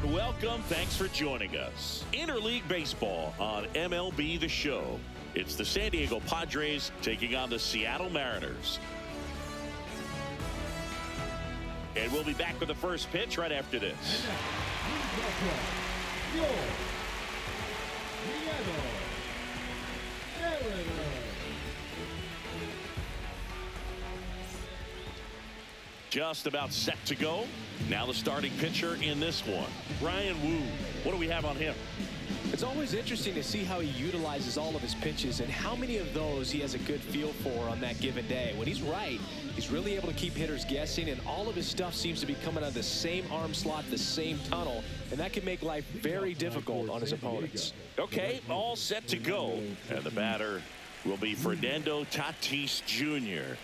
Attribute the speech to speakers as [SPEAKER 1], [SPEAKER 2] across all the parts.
[SPEAKER 1] and welcome. Thanks for joining us. Interleague Baseball on MLB The Show. It's the San Diego Padres taking on the Seattle Mariners. And we'll be back with the first pitch right after this. Just about set to go. Now the starting pitcher in this one, Ryan Wu. What do we have on him?
[SPEAKER 2] It's always interesting to see how he utilizes all of his pitches and how many of those he has a good feel for on that given day. When he's right, he's really able to keep hitters guessing, and all of his stuff seems to be coming out of the same arm slot, the same tunnel, and that can make life very difficult on his opponents.
[SPEAKER 1] Okay, all set to go. And the batter will be Fernando Tatis Jr.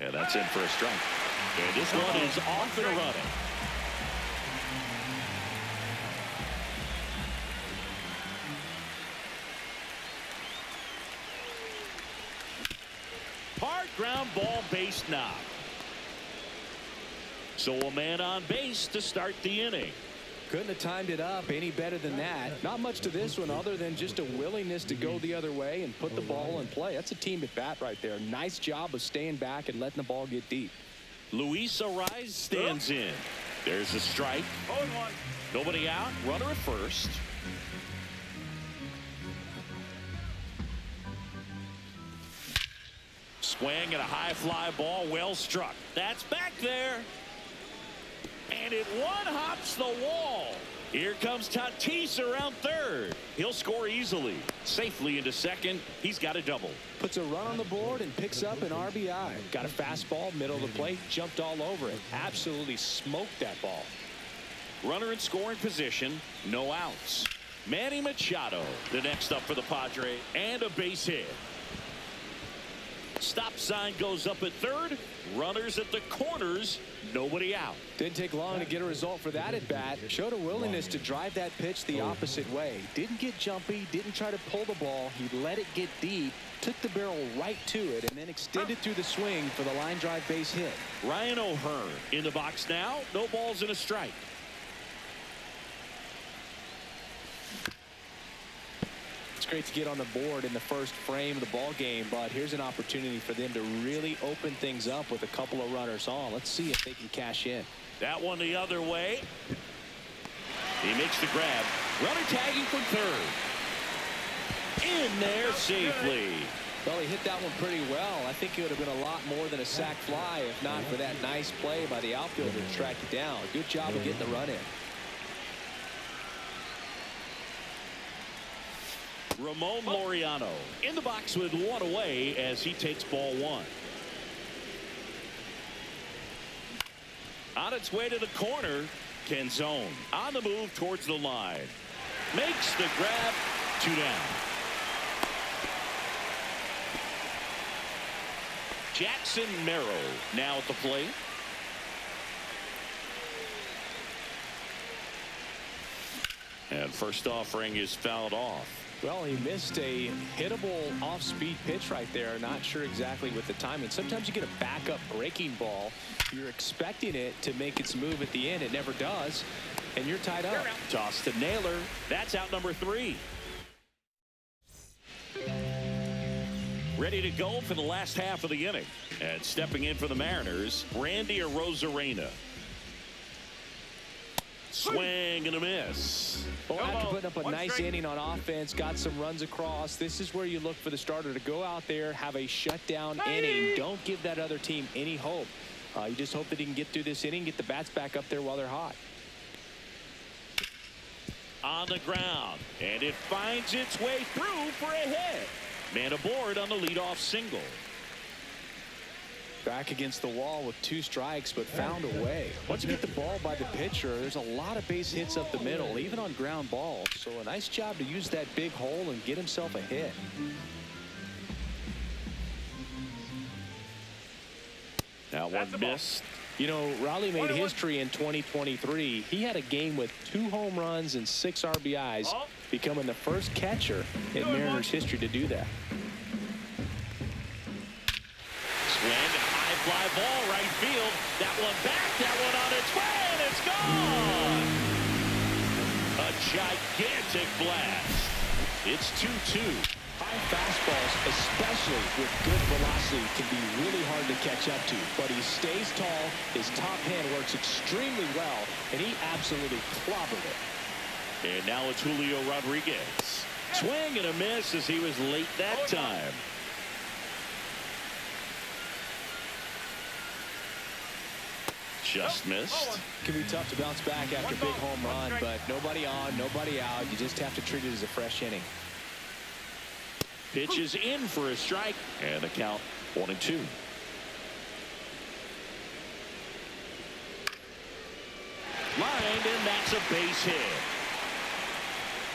[SPEAKER 1] And that's in for a strike. And this one is off and running. Hard ground ball, base knock. So a man on base to start the inning.
[SPEAKER 2] Couldn't have timed it up any better than that. Not much to this one other than just a willingness to go the other way and put the ball in play. That's a team at bat right there. Nice job of staying back and letting the ball get deep.
[SPEAKER 1] Luis Ariz stands in. There's a strike. Nobody out. Runner at first. Swing and a high fly ball. Well struck. That's back there. And it one-hops the wall. Here comes Tatis around third. He'll score easily. Safely into second. He's got a double.
[SPEAKER 2] Puts a run on the board and picks up an RBI. Got a fastball, middle of the plate, jumped all over it. Absolutely smoked that ball.
[SPEAKER 1] Runner in scoring position. No outs. Manny Machado, the next up for the Padres. And a base hit. Stop sign goes up at third. Runners at the corners. Nobody out.
[SPEAKER 2] Didn't take long to get a result for that at bat. Showed a willingness to drive that pitch the opposite way. Didn't get jumpy. Didn't try to pull the ball. He let it get deep. Took the barrel right to it and then extended through the swing for the line drive base hit.
[SPEAKER 1] Ryan O'Hearn in the box now. No balls and a strike.
[SPEAKER 2] It's great to get on the board in the first frame of the ball game, but here's an opportunity for them to really open things up with a couple of runners on. Let's see if they can cash in.
[SPEAKER 1] That one the other way. He makes the grab. Runner tagging from third. In there safely.
[SPEAKER 2] Well, he hit that one pretty well. I think it would have been a lot more than a sac fly if not for that nice play by the outfielder to track it down. Good job of getting the run in.
[SPEAKER 1] Ramon Laureano in the box with one away as he takes ball one. On its way to the corner, Canzone on the move towards the line. Makes the grab. 2 down. Jackson Merrill now at the plate. And first offering is fouled off.
[SPEAKER 2] Well, he missed a hittable off-speed pitch right there. Not sure exactly with the timing. Sometimes you get a backup breaking ball. You're expecting it to make its move at the end. It never does. And you're tied up.
[SPEAKER 1] Toss to Naylor. That's out number 3. Ready to go for the last half of the inning. And stepping in for the Mariners, Randy Arozarena. Swing and a miss.
[SPEAKER 2] Well, after putting up a nice inning on offense, got some runs across, this is where you look for the starter to go out there, have a shutdown inning. Don't give that other team any hope. You just hope that he can get through this inning, get the bats back up there while they're hot.
[SPEAKER 1] On the ground, and it finds its way through for a hit. Man aboard on the leadoff single.
[SPEAKER 2] Back against the wall with 2 strikes, but found a way. Once you get the ball by the pitcher, there's a lot of base hits up the middle, even on ground balls. So a nice job to use that big hole and get himself a hit.
[SPEAKER 1] That one missed.
[SPEAKER 2] You know, Raleigh made history in 2023. He had a game with 2 home runs and 6 RBIs, becoming the first catcher in Mariners history to do that.
[SPEAKER 1] Swing, high fly ball right field. That one back, that one on its way, and it's gone. A gigantic blast. It's 2-2.
[SPEAKER 2] High fastballs, especially with good velocity, can be really hard to catch up to. But he stays tall, his top hand works extremely well, and he absolutely clobbered it.
[SPEAKER 1] And now it's Julio Rodriguez. Swing and a miss as he was late that time. Just missed.
[SPEAKER 2] It can be tough to bounce back after a big home run, but nobody on, nobody out. You just have to treat it as a fresh inning.
[SPEAKER 1] Pitch is in for a strike, and the count 1-2. Lined, and that's a base hit.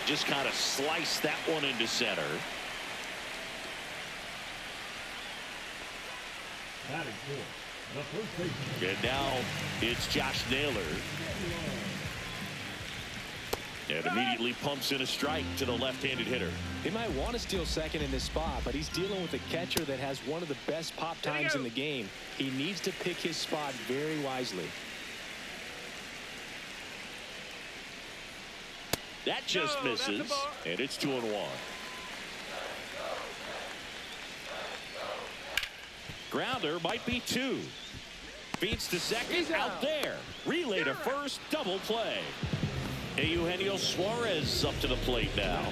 [SPEAKER 1] Just kind of sliced that one into center.
[SPEAKER 3] That is good. The first baseman.
[SPEAKER 1] And now it's Josh Naylor. And immediately pumps in a strike to the left-handed hitter.
[SPEAKER 2] He might want to steal second in this spot, but he's dealing with a catcher that has one of the best pop times in the game. He needs to pick his spot very wisely.
[SPEAKER 1] That just misses, and it's 2-1. Grounder might be 2. Feeds to second, out there. Relay to first, double play. Eugenio Suarez up to the plate now.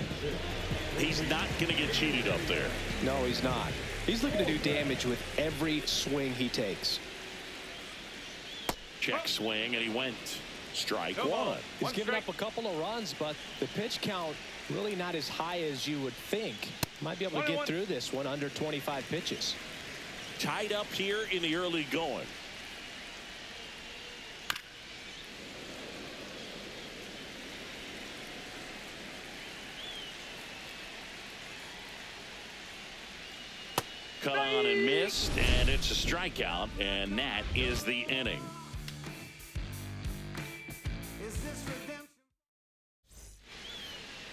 [SPEAKER 1] He's not going to get cheated up there.
[SPEAKER 2] No, he's not. He's looking to do damage with every swing he takes.
[SPEAKER 1] Check swing, and he went. Strike one.
[SPEAKER 2] He's given up a couple of runs, but the pitch count really not as high as you would think. Might be able to get through this one under 25 pitches.
[SPEAKER 1] Tied up here in the early going. Cut on and missed, and it's a strikeout, and that is the inning.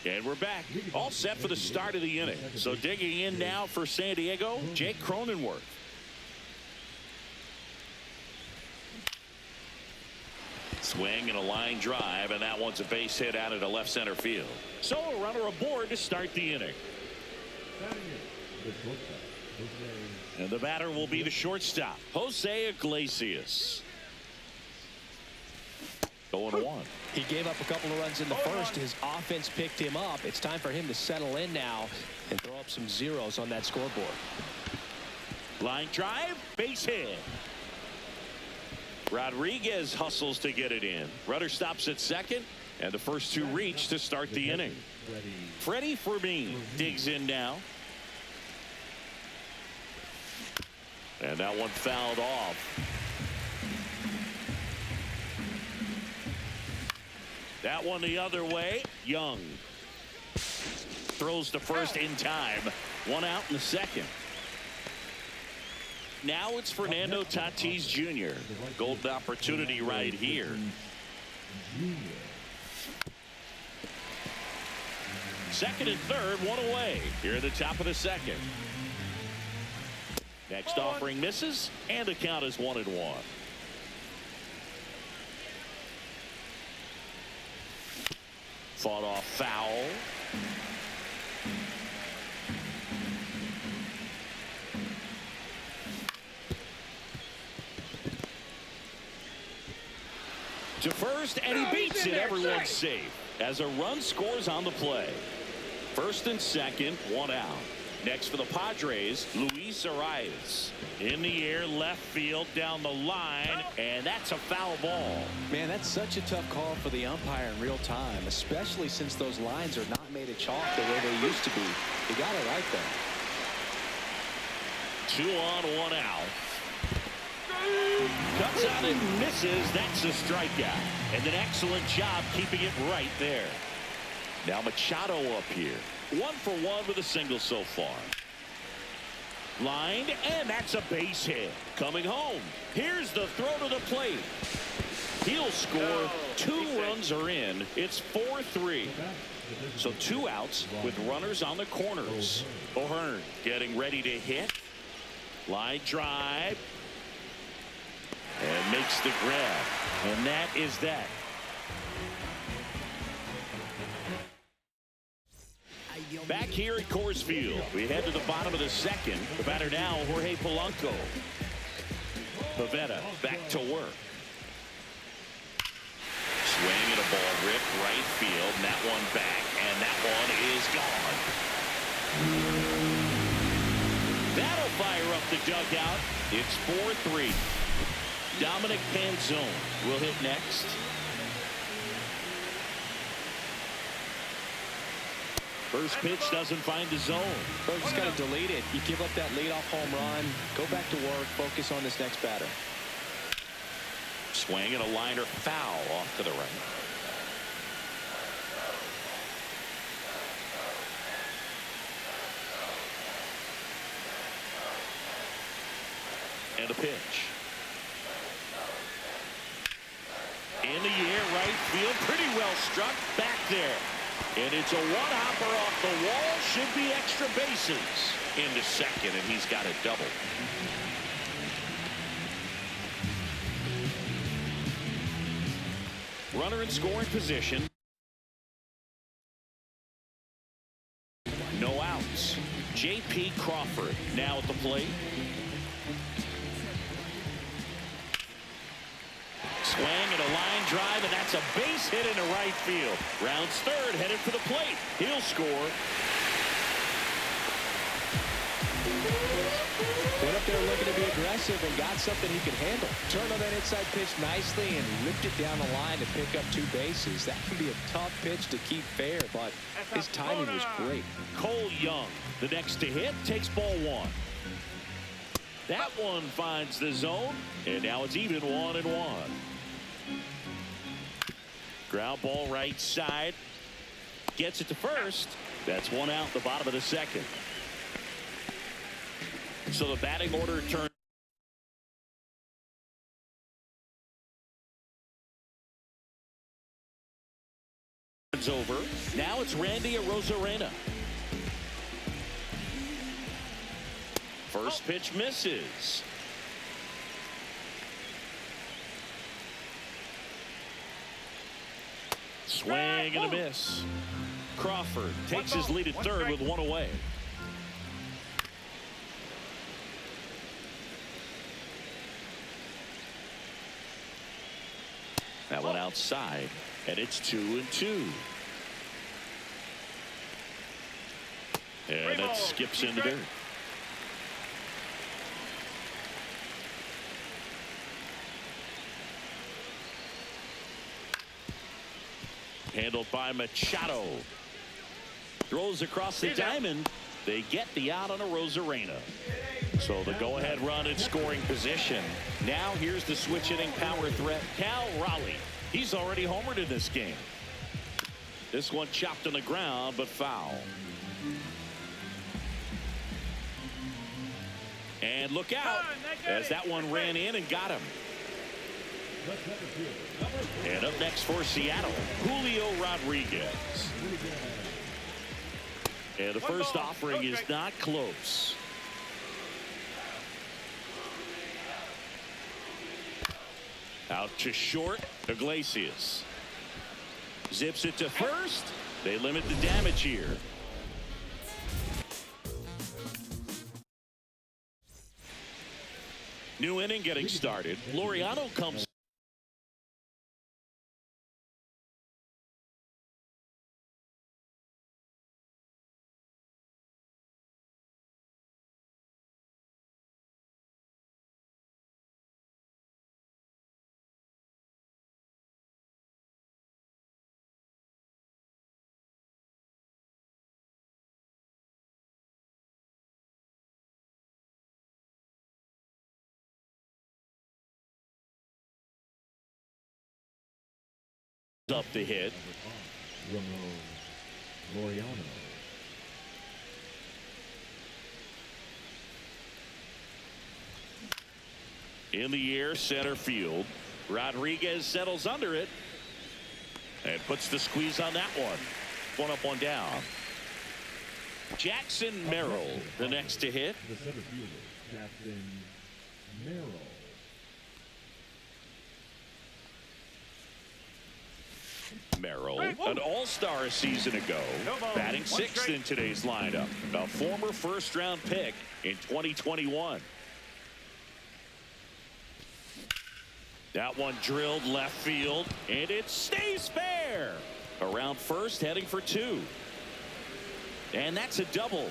[SPEAKER 1] And we're back, all set for the start of the inning. So digging in now for San Diego, Jake Cronenworth. Swing and a line drive, and that one's a base hit out into left center field. So a runner aboard to start the inning. And the batter will be the shortstop, Jose Iglesias. 0-1.
[SPEAKER 2] He gave up a couple of runs in the first. His offense picked him up. It's time for him to settle in now and throw up some zeros on that scoreboard.
[SPEAKER 1] Line drive, base hit. Rodriguez hustles to get it in. Runner stops at second, and the first two reach to start the inning. Freddie Fermin digs in now. And that one fouled off. That one the other way. Young throws to first in time. One out in the second. Now it's Fernando Tatis Jr. Golden opportunity right here. Second and third, one away here at the top of the second. Next offering misses, and the count is 1-1. Fought off foul. To first, and he beats it. Everyone's safe as a run scores on the play. First and second, one out. Next for the Padres, Luis Arias. In the air, left field, down the line, and that's a foul ball.
[SPEAKER 2] Man, that's such a tough call for the umpire in real time, especially since those lines are not made of chalk the way they used to be. He got it right there.
[SPEAKER 1] 2 on, 1 out. Cuts out and misses. That's a strikeout. And an excellent job keeping it right there. Now Machado up here. 1 for 1 with a single so far. Lined, and that's a base hit. Coming home. Here's the throw to the plate. He'll score. 2 runs are in. It's 4-3. So 2 outs with runners on the corners. O'Hearn getting ready to hit. Line drive. makes the grab. And that is that. Back here at Coors Field, we head to the bottom of the second. The batter now, Jorge Polanco. Pivetta back to work. Swing and a ball ripped right field. And that one back. And that one is gone. That'll fire up the dugout. It's 4-3. Dominic Panzone will hit next. First pitch doesn't find the zone.
[SPEAKER 2] Bro, just got to delete it. You give up that leadoff home run. Go back to work. Focus on this next batter.
[SPEAKER 1] Swing and a liner foul off to the right. And a pitch. In the air, right field. Pretty well struck back there. And it's a one-hopper off the wall. Should be extra bases. Into second, and he's got a double. Runner in scoring position. No outs. J.P. Crawford now at the plate. Swing and a line drive, and that's a base hit into right field. Rounds third, headed for the plate. He'll score.
[SPEAKER 2] Went up there looking to be aggressive and got something he could handle. Turned on that inside pitch nicely and ripped it down the line to pick up 2 bases. That can be a tough pitch to keep fair, but his timing was great.
[SPEAKER 1] Cole Young, the next to hit, takes ball 1. That one finds the zone, and now it's even 1-1. Ground ball right side. Gets it to first. That's 1 out the bottom of the second. So the batting order turns over. Now it's Randy Arozarena. First pitch misses. Swing and a miss. Crawford takes his lead at third with 1 away. That one outside, and it's 2-2. And that skips into dirt. Handled by Machado. Throws across the diamond. They get the out on a Arozarena. So the go-ahead run in scoring position. Now here's the switch hitting power threat, Cal Raleigh. He's already homered in this game. This one chopped on the ground, but foul. And look out as that one ran in and got him. And up next for Seattle, Julio Rodriguez. And the first offering is not close. Out to short, Iglesias. Zips it to first. They limit the damage here. New inning getting started. Laureano comes. Up the hit.
[SPEAKER 3] Laureano.
[SPEAKER 1] In the air, center field. Rodriguez settles under it and puts the squeeze on that one. 1 up, 1 down. Jackson Merrill, the next to hit.
[SPEAKER 3] The center fielder, Jackson Merrill.
[SPEAKER 1] An all-star a season ago, batting sixth in today's lineup. A former first-round pick in 2021. That one drilled left field, and it stays fair. Around first, heading for two. And that's a double.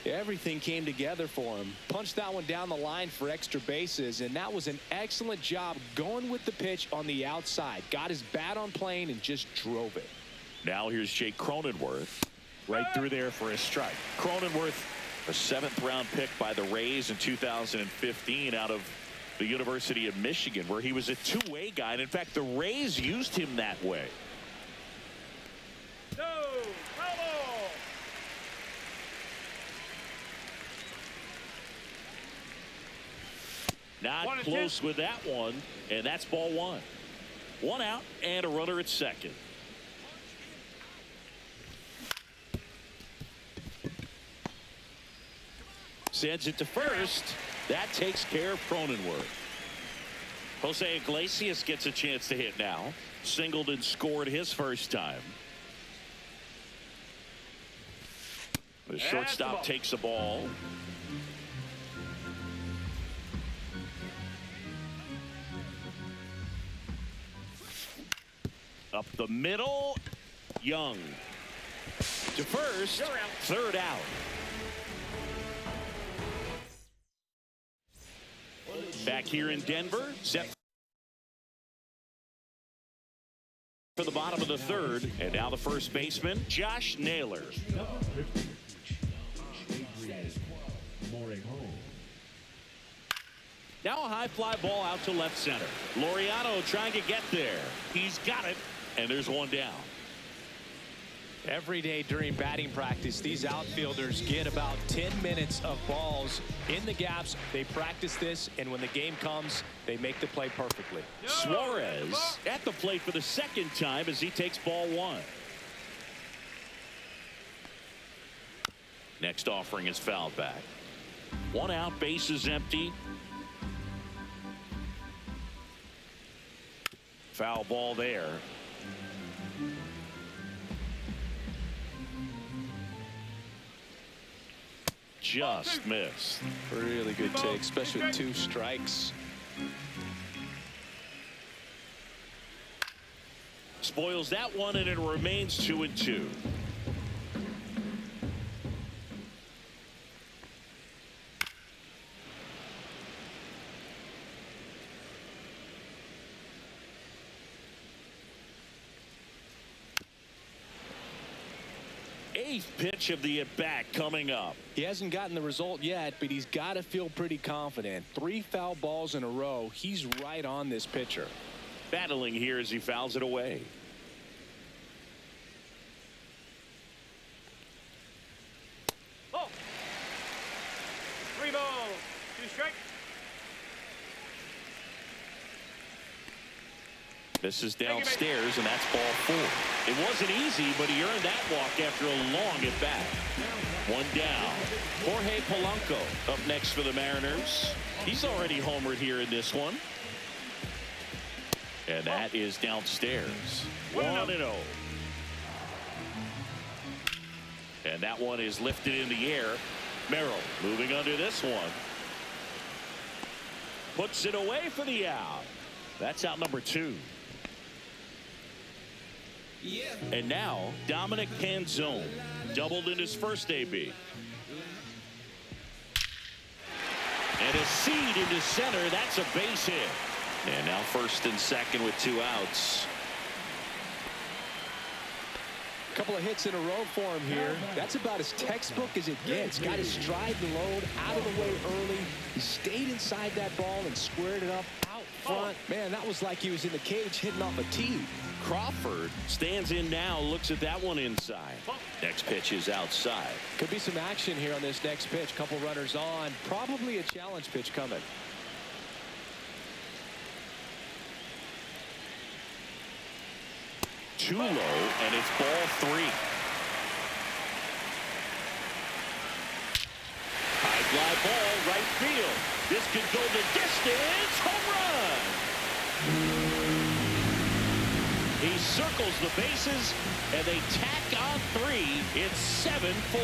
[SPEAKER 2] Everything came together for him. Punched that one down the line for extra bases, and that was an excellent job going with the pitch on the outside. Got his bat on plane and just drove it.
[SPEAKER 1] Now here's Jake Cronenworth. Right through there for a strike. Cronenworth, a 7th-round pick by the Rays in 2015 out of the University of Michigan, where he was a two-way guy. And in fact, the Rays used him that way. Not close with that one, and that's ball one. One out and a runner at second. Sends it to first. That takes care of Cronenworth. Jose Iglesias gets a chance to hit now. Singled and scored his first time. The shortstop takes the ball. Up the middle, Young. To first, third out. Back here in Denver, set for the bottom of the third, and now the first baseman, Josh Naylor. Now a high fly ball out to left center. Laureano trying to get there. He's got it, and there's one down.
[SPEAKER 2] Every day during batting practice, these outfielders get about 10 minutes of balls in the gaps. They practice this, and when the game comes, they make the play perfectly.
[SPEAKER 1] Suarez at the plate for the second time as he takes ball one. Next offering is fouled back. One out, bases empty. Foul ball there. Just missed.
[SPEAKER 2] Really good take, especially with 2 strikes.
[SPEAKER 1] Spoils that one, and it remains 2-2. Eighth pitch of the at-bat coming up.
[SPEAKER 2] He hasn't gotten the result yet, but he's got to feel pretty confident. 3 foul balls in a row. He's right on this pitcher.
[SPEAKER 1] Battling here as he fouls it away.
[SPEAKER 4] Oh. 3 balls, 2 strikes.
[SPEAKER 1] This is downstairs, and that's ball 4. It wasn't easy, but he earned that walk after a long at bat. One down. Jorge Polanco up next for the Mariners. He's already homered here in this one. And that is downstairs. 1-0. And that one is lifted in the air. Merrill moving under this one. Puts it away for the out. That's out number 2. And now Dominic Canzone doubled in his first AB. And a seed into center. That's a base hit. And now first and second with 2 outs.
[SPEAKER 2] A couple of hits in a row for him here. That's about as textbook as it gets. Got his stride and load out of the way early. He stayed inside that ball and squared it up out front. Man, that was like he was in the cage hitting off a tee.
[SPEAKER 1] Crawford stands in now, looks at that one inside. Next pitch is outside.
[SPEAKER 2] Could be some action here on this next pitch. Couple runners on. Probably a challenge pitch coming.
[SPEAKER 1] Too low, and it's ball 3. High fly ball, right field. This could go the distance. Home run. circles the bases, and they tack on 3. It's 7-4.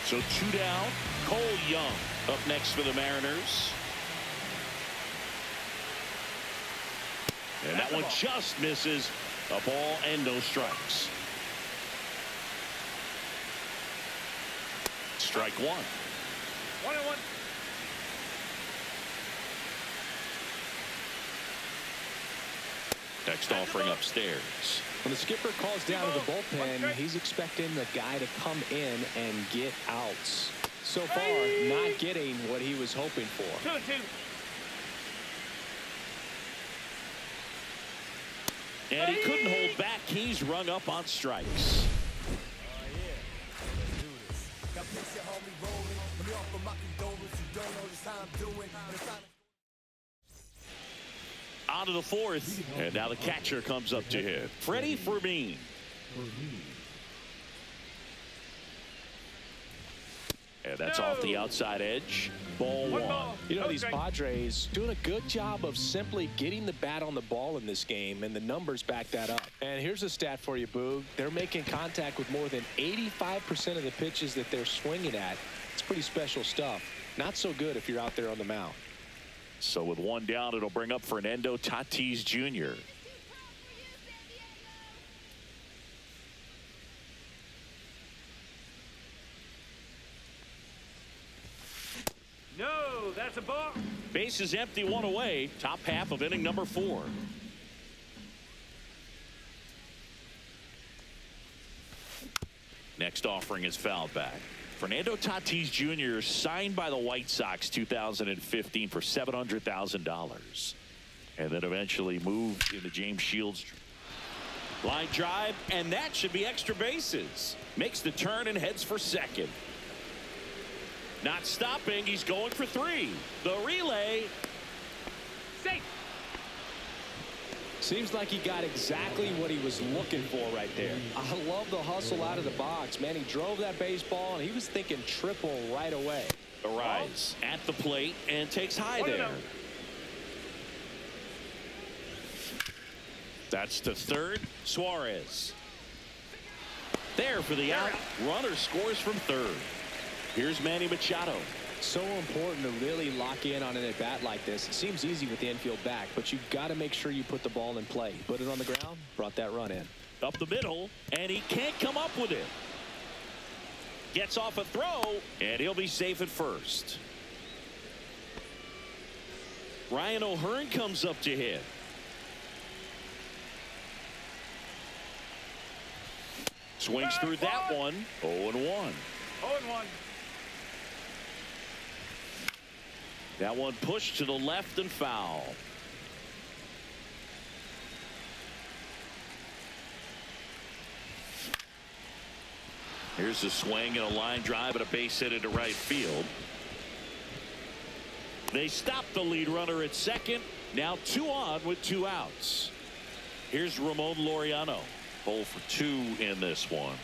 [SPEAKER 1] So 2 down. Cole Young up next for the Mariners. And that one just misses. A ball and no strikes. Strike 1.
[SPEAKER 4] 1-1.
[SPEAKER 1] Next offering upstairs.
[SPEAKER 2] When the skipper calls down to the bullpen, he's expecting the guy to come in and get outs. So far, not getting what he was hoping for.
[SPEAKER 4] 2-2.
[SPEAKER 1] And he couldn't hold back. He's rung up on strikes. On to the 4th, and now the catcher comes up to hit. Freddie Fermin. And that's off the outside edge. Ball 1.
[SPEAKER 2] You know, these Padres doing a good job of simply getting the bat on the ball in this game, and the numbers back that up. And here's a stat for you, Boog. They're making contact with more than 85% of the pitches that they're swinging at. It's pretty special stuff. Not so good if you're out there on the mound.
[SPEAKER 1] So with 1 down, it'll bring up Fernando Tatis Jr.
[SPEAKER 4] No, that's a ball.
[SPEAKER 1] Base is empty, 1 away. Top half of inning number 4. Next offering is fouled back. Fernando Tatis Jr. signed by the White Sox 2015 for $700,000. And then eventually moved into James Shields. Line drive, and that should be extra bases. Makes the turn and heads for second. Not stopping, he's going for 3. The relay.
[SPEAKER 4] Safe.
[SPEAKER 2] Seems like he got exactly what he was looking for right there. I love the hustle out of the box, man. He drove that baseball, and he was thinking triple right away.
[SPEAKER 1] Arrives at the plate and takes high there. That's to third. Suarez. There for the out. Runner scores from third. Here's Manny Machado.
[SPEAKER 2] So important to really lock in on an at-bat like this. It seems easy with the infield back, but you've got to make sure you put the ball in play. Put it on the ground, brought that run in.
[SPEAKER 1] Up the middle, and he can't come up with it. Gets off a throw, and he'll be safe at first. Ryan O'Hearn comes up to hit. Swings through that one. 0-1.
[SPEAKER 4] 0-1.
[SPEAKER 1] That one pushed to the left and foul. Here's a swing and a line drive and a base hit into right field. They stop the lead runner at second. Now 2 on with 2 outs. Here's Ramon Laureano. 0 for 2 in this one.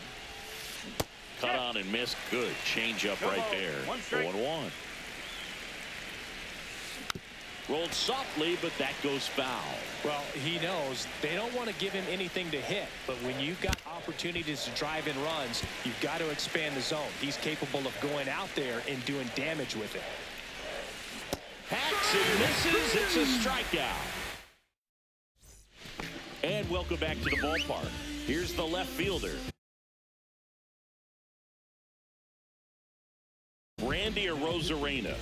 [SPEAKER 1] Cut on and missed. Good changeup right there. 0-1. Rolled softly, but that goes foul.
[SPEAKER 2] Well, he knows they don't want to give him anything to hit, but when you've got opportunities to drive in runs, you've got to expand the zone. He's capable of going out there and doing damage with it.
[SPEAKER 1] Hacks and misses. It's a strikeout. And welcome back to the ballpark. Here's the left fielder. Randy Arozarena.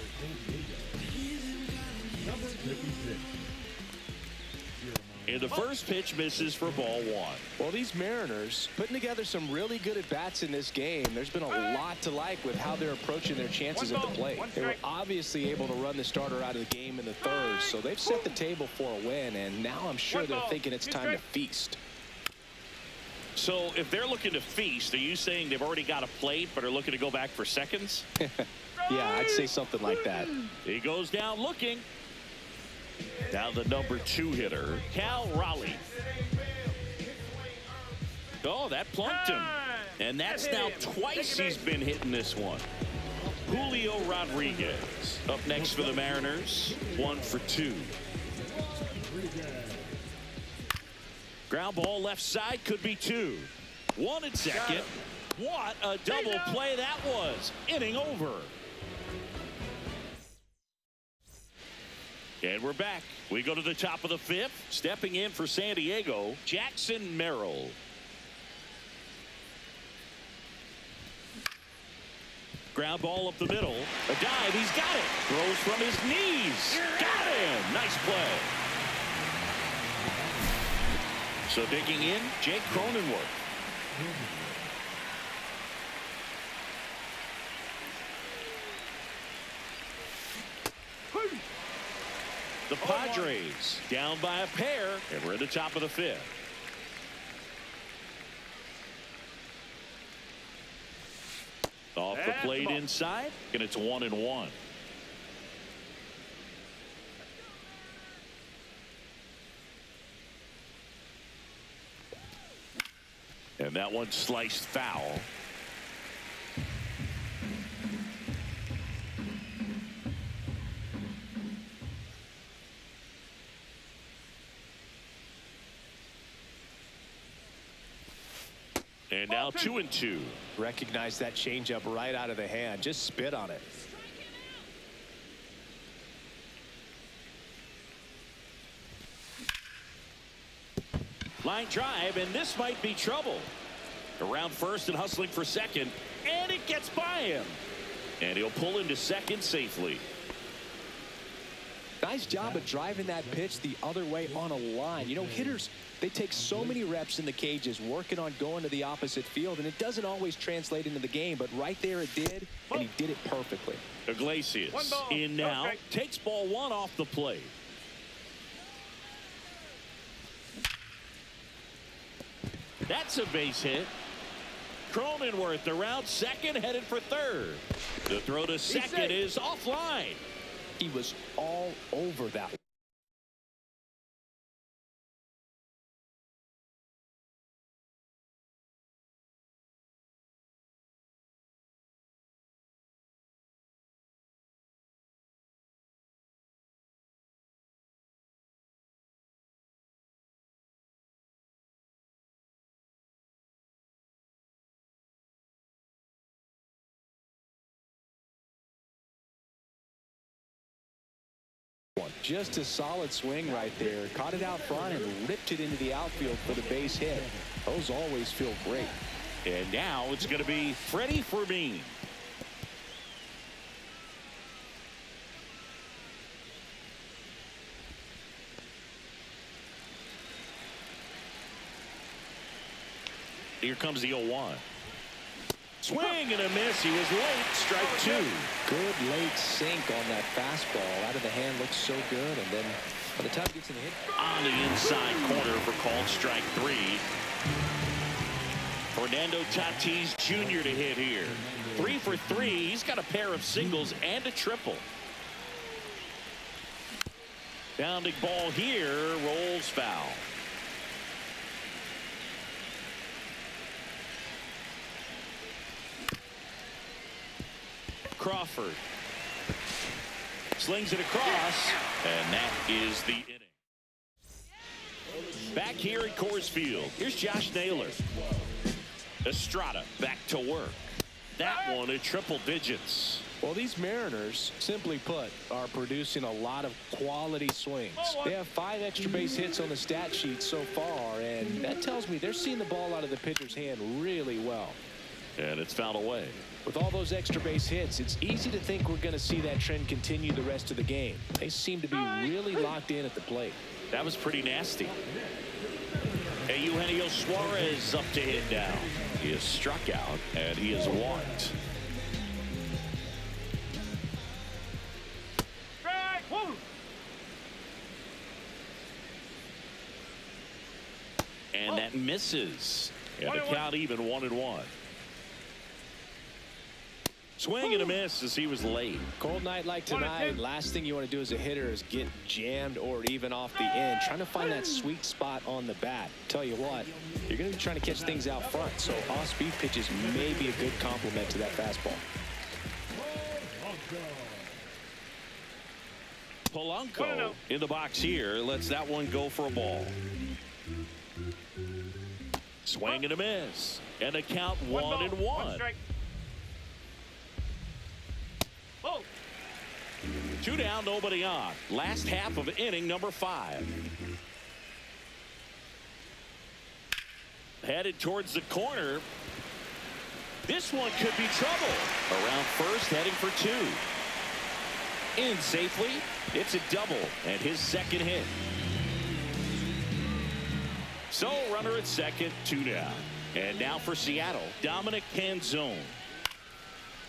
[SPEAKER 1] And the first pitch misses for ball 1.
[SPEAKER 2] Well, these Mariners putting together some really good at-bats in this game. There's been a lot to like with how they're approaching their chances at the plate. They were obviously able to run the starter out of the game in the third, so they've set the table for a win, and now I'm sure they're thinking it's time to feast.
[SPEAKER 1] So if they're looking to feast, are you saying they've already got a plate but are looking to go back for seconds?
[SPEAKER 2] Yeah, I'd say something like that.
[SPEAKER 1] He goes down looking. Now the number 2 hitter, Cal Raleigh. Oh, that plunked him. And that's now twice he's been hitting this one. Julio Rodriguez up next for the Mariners. 1 for 2. Ground ball left side, could be 2. 1 at second. What a double play that was. Inning over. And we're back. We go to the top of the 5th. Stepping in for San Diego, Jackson Merrill. Ground ball up the middle. A dive. He's got it. Throws from his knees. Got him. Nice play. So digging in, Jake Cronenworth. The Padres down by a pair, and we're at the top of the 5th. Off the plate inside, and it's 1-1. And that one sliced foul. And now 2-2.
[SPEAKER 2] Recognize that changeup right out of the hand. Just spit on it.
[SPEAKER 1] Line drive, and this might be trouble. Around first and hustling for second, and it gets by him. And he'll pull into second safely.
[SPEAKER 2] Nice job of driving that pitch the other way on a line. You know, hitters, they take so many reps in the cages working on going to the opposite field, and it doesn't always translate into the game, but right there it did, and he did it perfectly.
[SPEAKER 1] Iglesias in now, takes ball 1 off the plate. That's a base hit. Cronenworth around second, headed for third. The throw to second is offline.
[SPEAKER 2] He was all over that. Just a solid swing right there. Caught it out front and ripped it into the outfield for the base hit. Those always feel great.
[SPEAKER 1] And now it's going to be Freddie Fermin. Here comes the 0-1. Swing and a miss. He was late. Strike 2.
[SPEAKER 2] Good late sink on that fastball. Out of the hand, looks so good. And then by the time he gets in the hit.
[SPEAKER 1] On the inside corner for called strike 3. Fernando Tatis Jr. to hit here. 3 for 3. He's got a pair of singles and a triple. Bounding ball here. Rolls foul. Crawford slings it across, and that is the inning. Back here at Coors Field, here's Josh Naylor. Estrada back to work. That one at triple digits.
[SPEAKER 2] Well, these Mariners, simply put, are producing a lot of quality swings. They have 5 extra base hits on the stat sheet so far, and that tells me they're seeing the ball out of the pitcher's hand really well.
[SPEAKER 1] And it's fouled away.
[SPEAKER 2] With all those extra base hits, it's easy to think we're going to see that trend continue the rest of the game. They seem to be really locked in at the plate.
[SPEAKER 1] That was pretty nasty. Hey, Eugenio Suarez up to hit now. He is struck out, and he is walked. And that misses. And the count even 1-1. Swing and a miss as he was late.
[SPEAKER 2] Cold night like tonight, last thing you want to do as a hitter is get jammed or even off the end. Trying to find that sweet spot on the bat. Tell you what, you're going to be trying to catch things out front, so off-speed pitches may be a good complement to that fastball.
[SPEAKER 1] Polanco in the box here lets that one go for a ball. Swing and a miss. And the count 1-1.
[SPEAKER 4] One strike. Oh.
[SPEAKER 1] 2 down, nobody on. Last half of inning number 5. Headed towards the corner. This one could be trouble. Around first, heading for 2. In safely. It's a double and his second hit. So runner at second, 2 down. And now for Seattle, Dominic Canzone.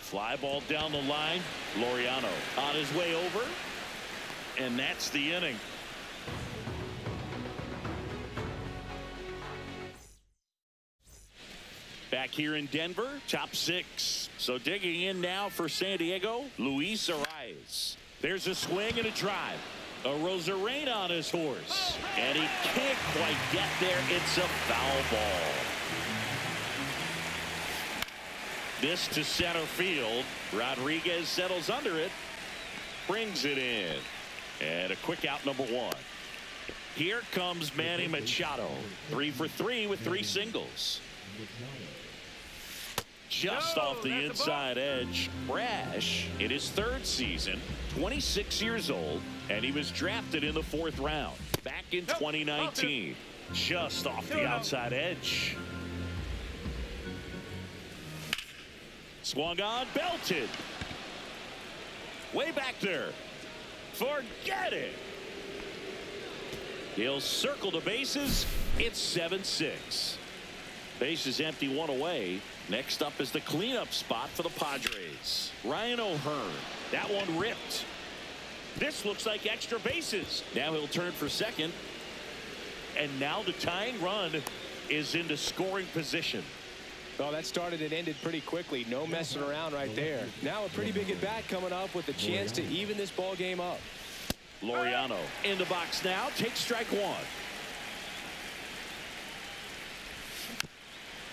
[SPEAKER 1] Fly ball down the line. Laureano on his way over. And that's the inning. Back here in Denver, top 6. So digging in now for San Diego, Luis Arias. There's a swing and a drive. A Rosarena on his horse. And he can't quite get there. It's a foul ball. This to center field. Rodriguez settles under it. Brings it in. And a quick out, number 1. Here comes Manny Machado. 3 for 3 with 3 singles. Just off the inside edge. Brash in his 3rd season, 26 years old, and he was drafted in the 4th round back in 2019. Just off the outside edge. Swung on, belted. Way back there. Forget it. He'll circle the bases. It's 7-6. Bases empty, 1 away. Next up is the cleanup spot for the Padres. Ryan O'Hearn. That one ripped. This looks like extra bases. Now he'll turn for second. And now the tying run is into scoring position.
[SPEAKER 2] Well, that started and ended pretty quickly. No messing around right there. Now a pretty big at bat coming up with a chance to even this ball game up.
[SPEAKER 1] Laureano in the box now. Takes strike 1.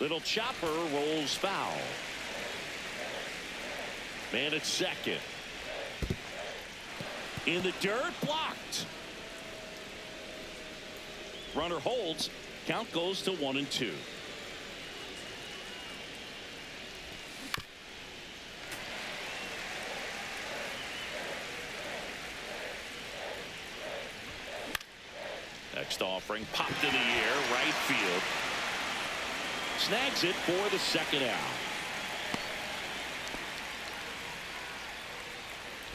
[SPEAKER 1] Little chopper rolls foul. Man at second. In the dirt, blocked. Runner holds. Count goes to 1-2. Next offering popped in the air, right field. Snags it for the second out.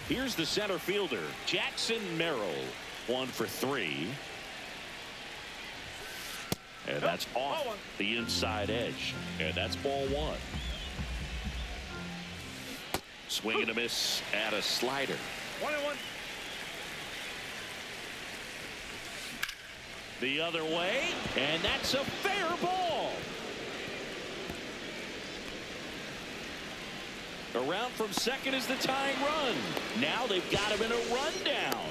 [SPEAKER 1] Here's the center fielder, Jackson Merrill. 1 for 3. And that's off the inside edge. And that's ball 1. Swing and a miss at a slider.
[SPEAKER 4] 1-1.
[SPEAKER 1] The other way, and that's a fair ball. Around from second is the tying run. Now they've got him in a rundown.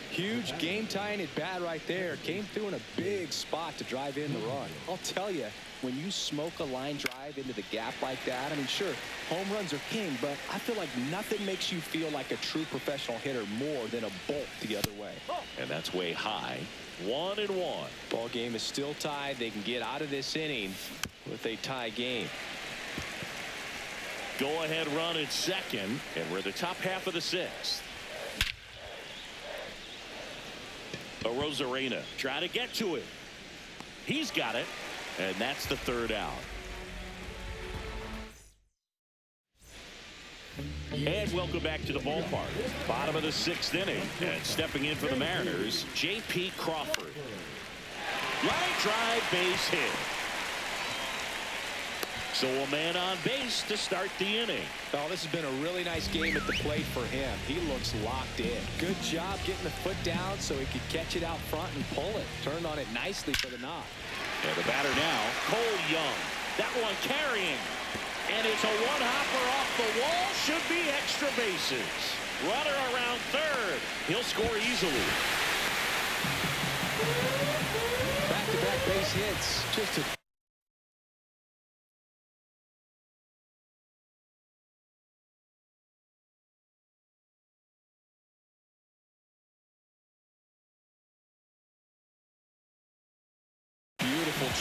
[SPEAKER 2] Huge game tying at bat right there. Came through in a big spot to drive in the run. I'll tell you, when you smoke a line drive into the gap like that, I mean, sure, home runs are king, but I feel like nothing makes you feel like a true professional hitter more than a bolt the other way.
[SPEAKER 1] And that's way high. 1-1.
[SPEAKER 2] Ball game is still tied. They can get out of this inning with a tie game.
[SPEAKER 1] Go ahead run at second, and we're the top half of the 6th. A Rosarena try to get to it. He's got it, and that's the 3rd out. And welcome back to the ballpark. Bottom of the 6th inning, and stepping in for the Mariners, J.P. Crawford. Line drive, base hit. So a man on base to start the inning.
[SPEAKER 2] Oh, this has been a really nice game at the plate for him. He looks locked in. Good job getting the foot down so he could catch it out front and pull it. Turned on it nicely for the knock.
[SPEAKER 1] And the batter now, Cole Young. That one carrying. And it's a one-hopper off the wall. Should be extra bases. Runner around third. He'll score easily.
[SPEAKER 2] Back-to-back base hits. Just a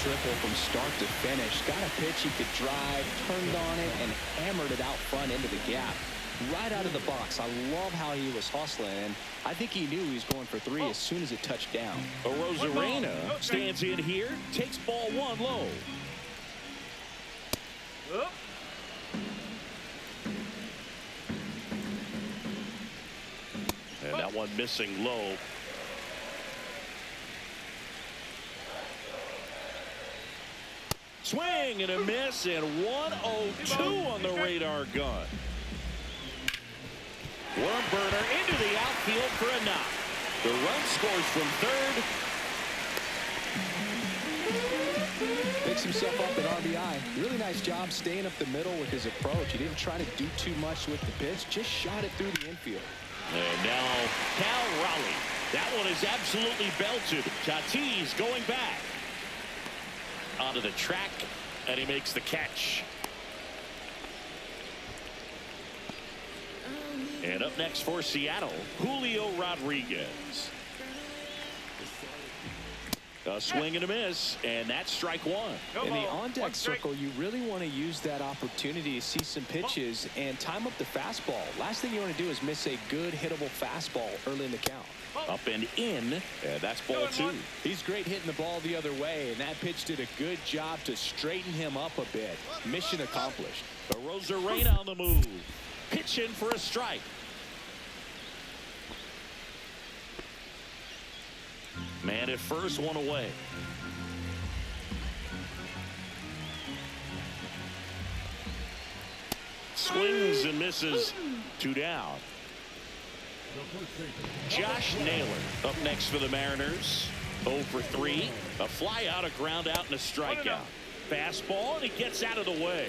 [SPEAKER 2] triple from start to finish. Got a pitch he could drive, turned on it, and hammered it out front into the gap. Right out of the box. I love how he was hustling, and I think he knew he was going for 3 as soon as it touched down.
[SPEAKER 1] Rosarena stands in here, takes ball 1 low. And that one missing low. Swing and a miss, and 1-0-2 on the radar gun. Worm burner into the outfield for a knock. The run scores from third.
[SPEAKER 2] Picks himself up at RBI. Really nice job staying up the middle with his approach. He didn't try to do too much with the pitch, just shot it through the infield.
[SPEAKER 1] And now Cal Raleigh. That one is absolutely belted. Tatis going back onto the track, and he makes the catch. And up next for Seattle, Julio Rodriguez. A swing and a miss, and that's strike 1.
[SPEAKER 2] In the on-deck circle, you really want to use that opportunity to see some pitches and time up the fastball. Last thing you want to do is miss a good hittable fastball early in the count.
[SPEAKER 1] Up and in, and that's ball 2.
[SPEAKER 2] He's great hitting the ball the other way, and that pitch did a good job to straighten him up a bit. Mission accomplished.
[SPEAKER 1] Rosarena on the move. Pitch in for a strike. Man at first, 1 away. Swings and misses. 2 down. Josh Naylor up next for the Mariners. 0 for 3. A fly out, a ground out, and a strikeout. Fastball, and he gets out of the way.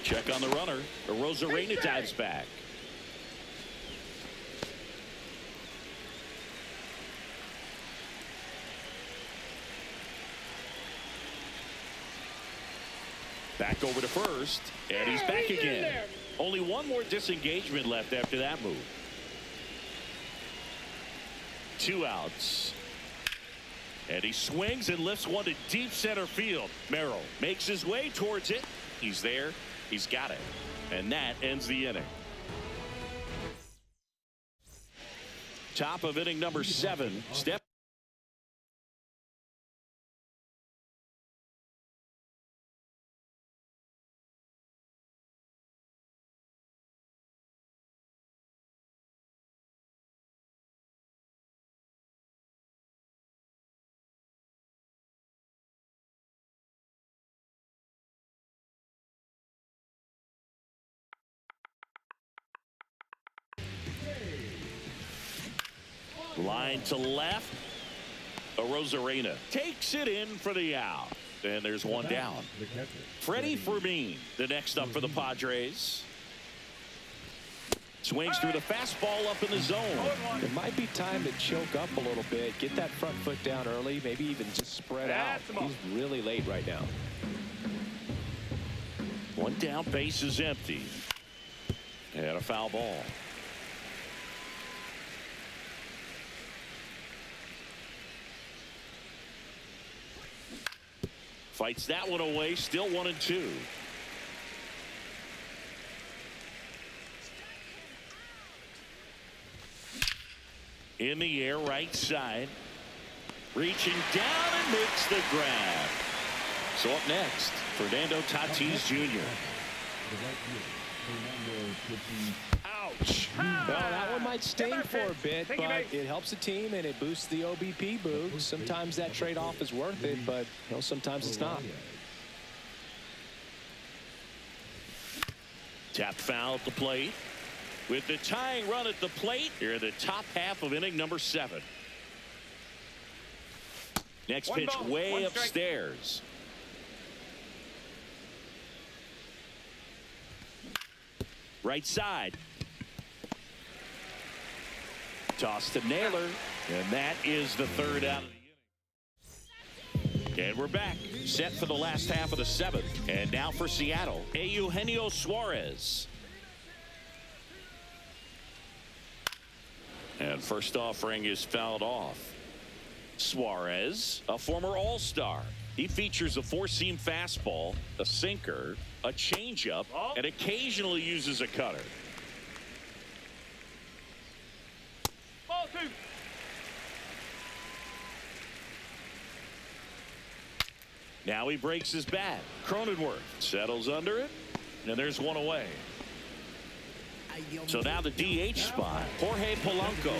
[SPEAKER 1] Check on the runner. Rosarena dives back. Back over to first, and he's back again. Only 1 more disengagement left after that move. 2 outs. And he swings and lifts one to deep center field. Merrill makes his way towards it. He's there. He's got it. And that ends the inning. Top of inning number 7. Step. Line to left. Rosarena takes it in for the out. And there's 1 down. Freddie Fermin, the next up for the Padres. Swings through the fastball up in the zone.
[SPEAKER 2] It might be time to choke up a little bit. Get that front foot down early. Maybe even just spread out. He's really late right now.
[SPEAKER 1] 1 down, base is empty. And a foul ball. Fights that one away, still 1-2. In the air, right side. Reaching down and makes the grab. So up next, Fernando Tatis Jr. Ouch.
[SPEAKER 2] Well, that one might sting for a bit, but it helps the team and it boosts the OBP boost. Sometimes that trade-off is worth it, but sometimes it's not.
[SPEAKER 1] Tap foul at the plate. With the tying run at the plate, here in the top half of inning number 7. Next pitch way upstairs. Right side. Toss to Naylor, and that is the 3rd out of the inning. And we're back, set for the last half of the 7th. And now for Seattle, Eugenio Suarez. And first offering is fouled off. Suarez, a former All-Star. He features a four-seam fastball, a sinker, a changeup, and occasionally uses a cutter.
[SPEAKER 4] Ball two.
[SPEAKER 1] Now he breaks his bat. Cronenworth settles under it, and there's one away. So now the DH spot, Jorge Polanco.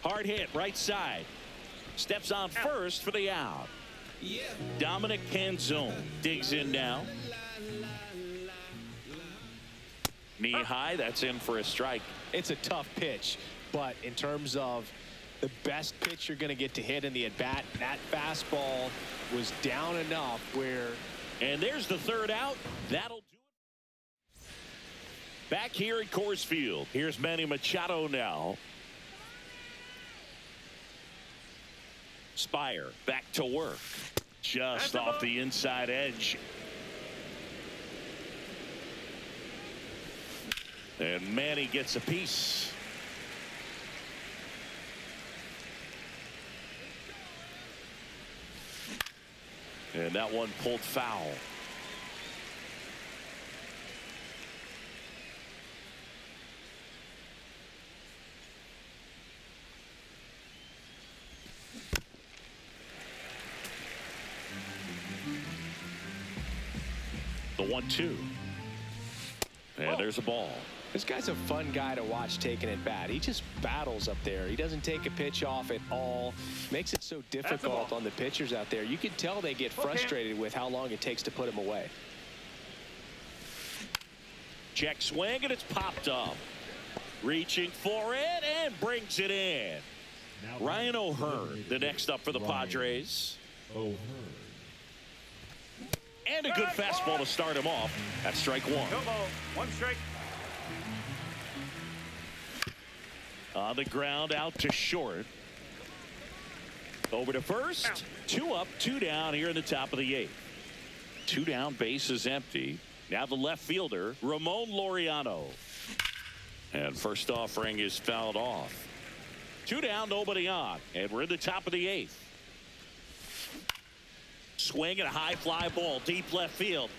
[SPEAKER 1] Hard hit right side. Steps on first for the out. Dominic Canzone digs in now. Knee high, that's in for a strike.
[SPEAKER 2] It's a tough pitch, but in terms of the best pitch you're going to get to hit in the at-bat, that fastball was down enough where...
[SPEAKER 1] And there's the third out. That'll do it. Back here at Coors Field, here's Manny Machado now. Spire back to work. Just off the inside edge. And Manny gets a piece. And that one pulled foul. The 1-2. And there's a ball.
[SPEAKER 2] This guy's a fun guy to watch taking at bat. He just battles up there. He doesn't take a pitch off at all. Makes it so difficult on the pitchers out there. You can tell they get frustrated with how long it takes to put him away.
[SPEAKER 1] Check swing, and it's popped up. Reaching for it and brings it in. Ryan O'Hearn, the next up for the Padres. And a good fastball to start him off. That's strike one.
[SPEAKER 4] No ball. One strike.
[SPEAKER 1] On the ground, out to short. Over to first. 2 up, 2 down here in the top of the 8th. 2 down, base is empty. Now the left fielder, Ramon Laureano. And first offering is fouled off. 2 down, nobody on. And we're in the top of the 8th. Swing and a high fly ball, deep left field.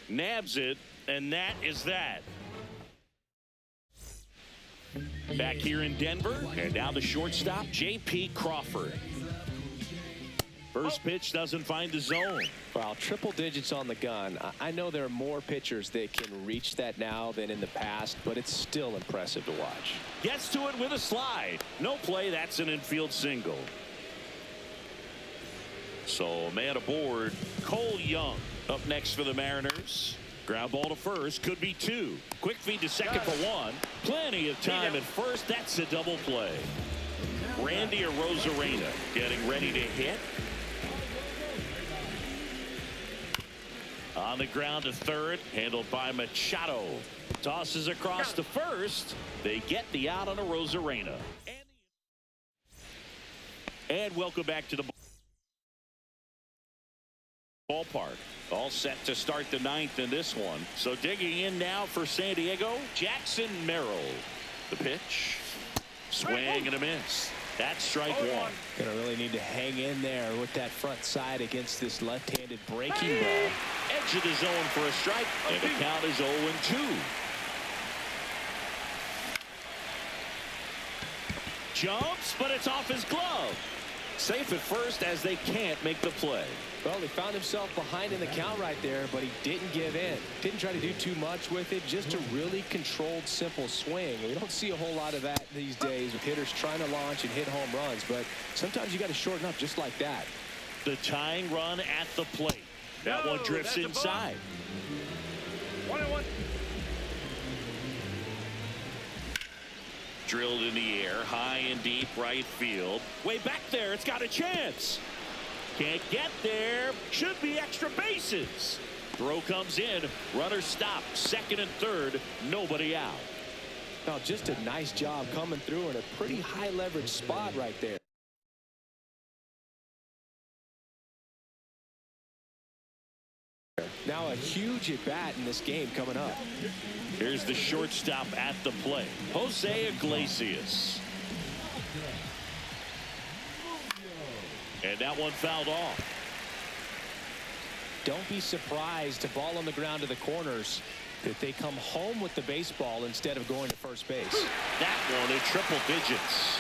[SPEAKER 1] Nabs it, and that is that. Back here in Denver, and now the shortstop, J.P. Crawford. First pitch doesn't find the zone.
[SPEAKER 2] Well, triple digits on the gun. I know there are more pitchers that can reach that now than in the past, but it's still impressive to watch.
[SPEAKER 1] Gets to it with a slide. No play, that's an infield single. So, man aboard, Cole Young up next for the Mariners. Ground ball to first, could be 2. Quick feed to second for 1. Plenty of time at first. That's a double play. Randy Arozarena getting ready to hit. On the ground to third, handled by Machado. Tosses across to first. They get the out on Arozarena. And welcome back to the ballpark. All set to start the 9th in this one. So digging in now for San Diego, Jackson Merrill. The pitch. Swing and a miss. That's strike 1.
[SPEAKER 2] Gonna really need to hang in there with that front side against this left-handed breaking ball.
[SPEAKER 1] Edge of the zone for a strike. And the count is 0-2. Jumps, but it's off his glove. Safe at first as they can't make the play.
[SPEAKER 2] Well, he found himself behind in the count right there, but he didn't give in. Didn't try to do too much with it. Just a really controlled, simple swing. We don't see a whole lot of that these days with hitters trying to launch and hit home runs, but sometimes you got to shorten up just like that.
[SPEAKER 1] The tying run at the plate. That one drifts inside.
[SPEAKER 4] 1-1.
[SPEAKER 1] Drilled in the air, high and deep right field. Way back there, it's got a chance. Can't get there. Should be extra bases. Throw comes in. Runner stop. Second and third. Nobody out.
[SPEAKER 2] Now, just a nice job coming through in a pretty high leverage spot right there. Now a huge at bat in this game coming up.
[SPEAKER 1] Here's the shortstop at the plate, Jose Iglesias. And that one fouled off.
[SPEAKER 2] Don't be surprised, a ball on the ground to the corners, that they come home with the baseball instead of going to first base.
[SPEAKER 1] That one in triple digits.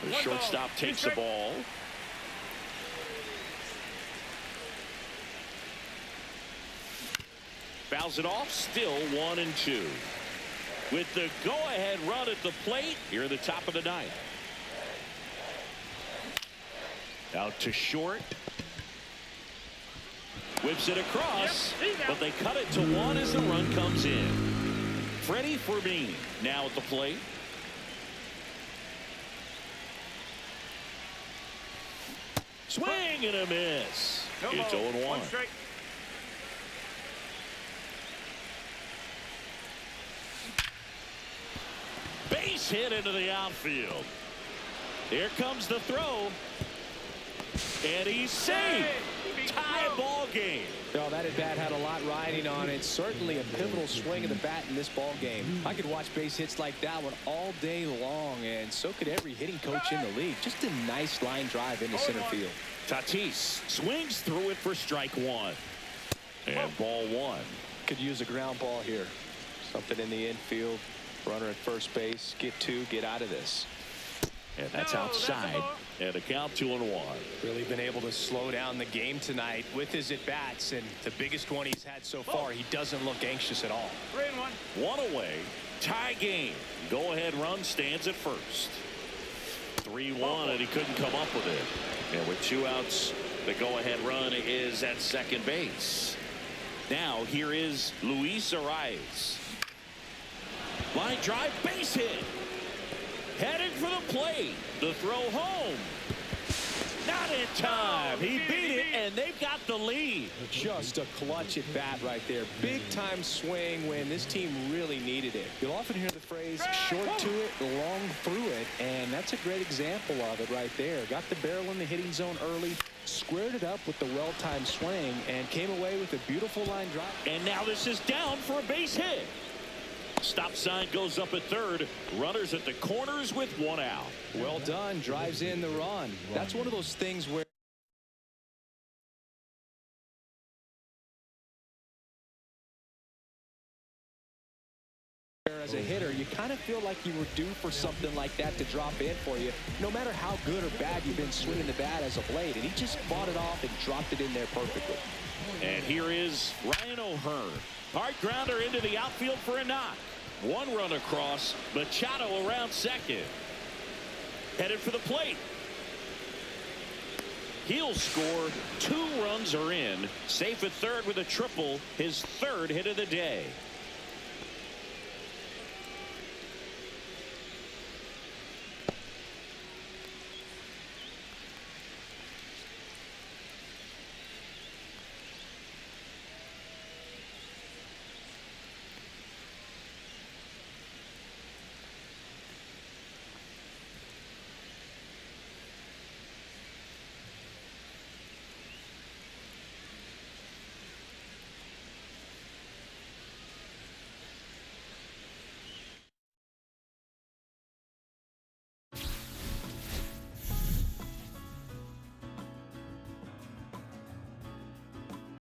[SPEAKER 1] The shortstop takes the ball. Fouls it off, still 1-2. With the go-ahead run at the plate here at the top of the ninth. Out to short. Whips it across, but they cut it to 1 as the run comes in. Freddie Fermin now at the plate. Swing and a miss. It's 0-1.
[SPEAKER 4] One strike.
[SPEAKER 1] Base hit into the outfield. Here comes the throw. And he's safe. Tie ball game.
[SPEAKER 2] Oh, that at bat had a lot riding on it. Certainly a pivotal swing of the bat in this ball game. I could watch base hits like that one all day long, and so could every hitting coach in the league. Just a nice line drive into center field.
[SPEAKER 1] Tatis swings through it for strike 1. And ball 1.
[SPEAKER 2] Could use a ground ball here. Something in the infield. Runner at first base. Get 2. Get out of this.
[SPEAKER 1] And that's outside. And a count 2-1.
[SPEAKER 2] Really been able to slow down the game tonight with his at-bats, and the biggest one he's had so far. He doesn't look anxious at all.
[SPEAKER 4] 3-1.
[SPEAKER 1] 1 away. Tie game. Go-ahead run stands at first. 3-1, and he couldn't come up with it. And with 2 outs, the go-ahead run is at second base. Now here is Luis Arias. Line drive, base hit. Headed for the plate. The throw home. Not in time. He beat it, and they've got the lead.
[SPEAKER 2] Just a clutch at bat right there. Big time swing when this team really needed it. You'll often hear the phrase short to it, long through it, and that's a great example of it right there. Got the barrel in the hitting zone early, squared it up with the well-timed swing, and came away with a beautiful line drive.
[SPEAKER 1] And now this is down for a base hit. Stop sign goes up at third. Runners at the corners with 1 out.
[SPEAKER 2] Well done. Drives in the run. That's one of those things where as a hitter, you kind of feel like you were due for something like that to drop in for you, no matter how good or bad you've been swinging the bat as of late. And he just fought it off and dropped it in there perfectly.
[SPEAKER 1] And here is Ryan O'Hearn. Hard grounder into the outfield for a knock. 1 run across. Machado around second. Headed for the plate. He'll score. 2 runs are in. Safe at third with a triple. His 3rd hit of the day.